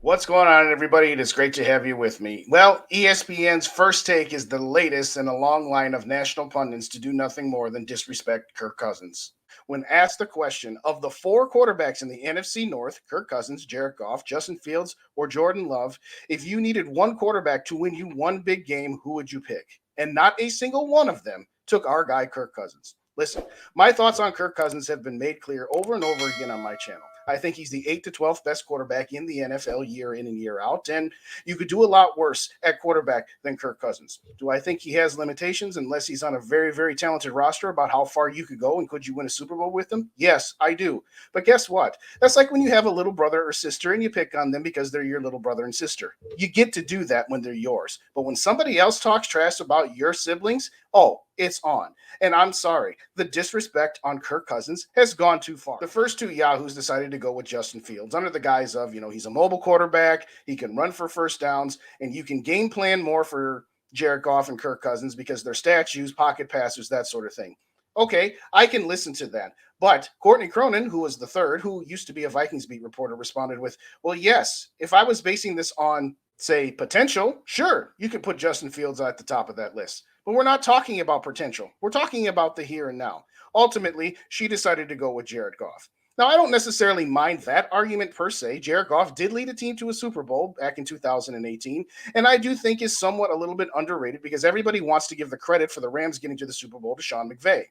What's going on, everybody? It is great to have you with me. Well, ESPN's First Take is the latest in a long line of national pundits to do nothing more than disrespect Kirk Cousins. When asked the question of the four quarterbacks in the NFC North, Kirk Cousins, Jared Goff, Justin Fields, or Jordan Love, if you needed one quarterback to win you one big game, who would you pick? And not a single one of them took our guy, Kirk Cousins. Listen, my thoughts on Kirk Cousins have been made clear over and over again on my channel. I think he's the 8th to 12th best quarterback in the NFL year in and year out. And you could do a lot worse at quarterback than Kirk Cousins. Do I think he has limitations unless he's on a very, very talented roster about how far you could go and could you win a Super Bowl with him? Yes, I do. But guess what? That's like when you have a little brother or sister and you pick on them because they're your little brother and sister. You get to do that when they're yours. But when somebody else talks trash about your siblings, oh, it's on. And I'm sorry, the disrespect on Kirk Cousins has gone too far. The first two Yahoos decided to go with Justin Fields under the guise of, he's a mobile quarterback, he can run for first downs, and you can game plan more for Jared Goff and Kirk Cousins because they're statues, pocket passers, that sort of thing. Okay, I can listen to that. But Courtney Cronin, who was the third, who used to be a Vikings beat reporter, responded with, well, yes, if I was basing this on, say, potential, sure, you could put Justin Fields at the top of that list. But we're not talking about potential. We're talking about the here and now. Ultimately, she decided to go with Jared Goff. Now, I don't necessarily mind that argument per se. Jared Goff did lead a team to a Super Bowl back in 2018, and I do think is somewhat a little bit underrated because everybody wants to give the credit for the Rams getting to the Super Bowl to Sean McVay.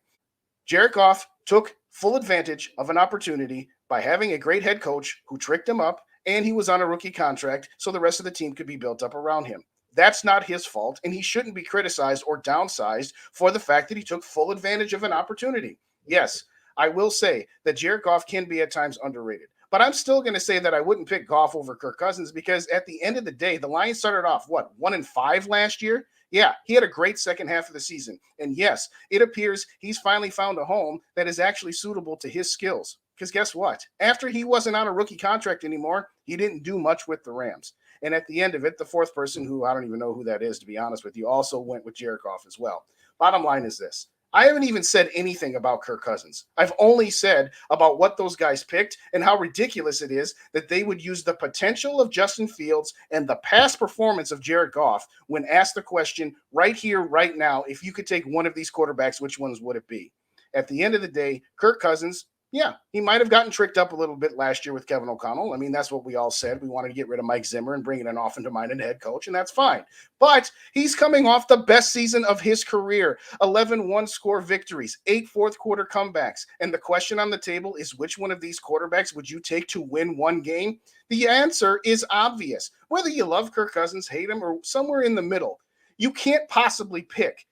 Jared Goff took full advantage of an opportunity by having a great head coach who tricked him up, and he was on a rookie contract, so the rest of the team could be built up around him. That's not his fault, and he shouldn't be criticized or downsized for the fact that he took full advantage of an opportunity. Yes, I will say that Jared Goff can be at times underrated, but I'm still going to say that I wouldn't pick Goff over Kirk Cousins because at the end of the day, the Lions started off, 1-5 last year? Yeah, he had a great second half of the season. And yes, it appears he's finally found a home that is actually suitable to his skills. Because guess what? After he wasn't on a rookie contract anymore, he didn't do much with the Rams. And at the end of it, the fourth person, who I don't even know who that is, to be honest with you, also went with Jared Goff as well. Bottom line is this. I haven't even said anything about Kirk Cousins. I've only said about what those guys picked and how ridiculous it is that they would use the potential of Justin Fields and the past performance of Jared Goff when asked the question right here, right now, if you could take one of these quarterbacks, which ones would it be? At the end of the day, Kirk Cousins, yeah, he might have gotten tricked up a little bit last year with Kevin O'Connell. I mean, that's what we all said. We wanted to get rid of Mike Zimmer and bring in an offensive-minded head coach, and that's fine. But he's coming off the best season of his career, 11 one-score victories, 8 fourth-quarter comebacks. And the question on the table is, which one of these quarterbacks would you take to win one game? The answer is obvious. Whether you love Kirk Cousins, hate him, or somewhere in the middle, you can't possibly pick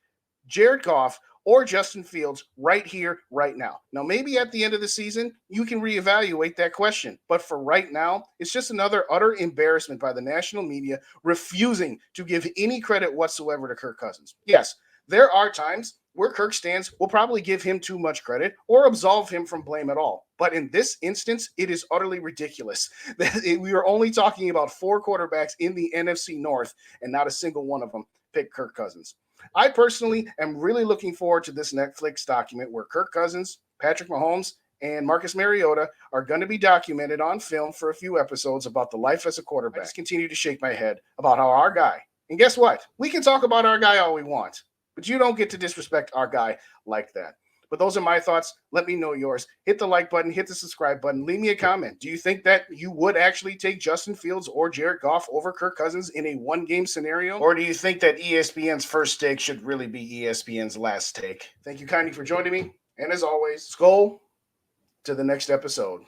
Jared Goff or Justin Fields right here, right now. Now, maybe at the end of the season, you can reevaluate that question. But for right now, it's just another utter embarrassment by the national media refusing to give any credit whatsoever to Kirk Cousins. Yes, there are times where Kirk stands will probably give him too much credit or absolve him from blame at all. But in this instance, it is utterly ridiculous that we are only talking about 4 quarterbacks in the NFC North and not a single one of them picked Kirk Cousins. I personally am really looking forward to this Netflix document where Kirk Cousins, Patrick Mahomes, and Marcus Mariota are going to be documented on film for a few episodes about the life as a quarterback. I just continue to shake my head about how our guy, and guess what? We can talk about our guy all we want, but you don't get to disrespect our guy like that. But those are my thoughts. Let me know yours. Hit the like button, hit the subscribe button, leave me a comment. Do you think that you would actually take Justin Fields or Jared Goff over Kirk Cousins in a one-game scenario? Or do you think that ESPN's first take should really be ESPN's last take? Thank you kindly for joining me. And as always, Skol to the next episode.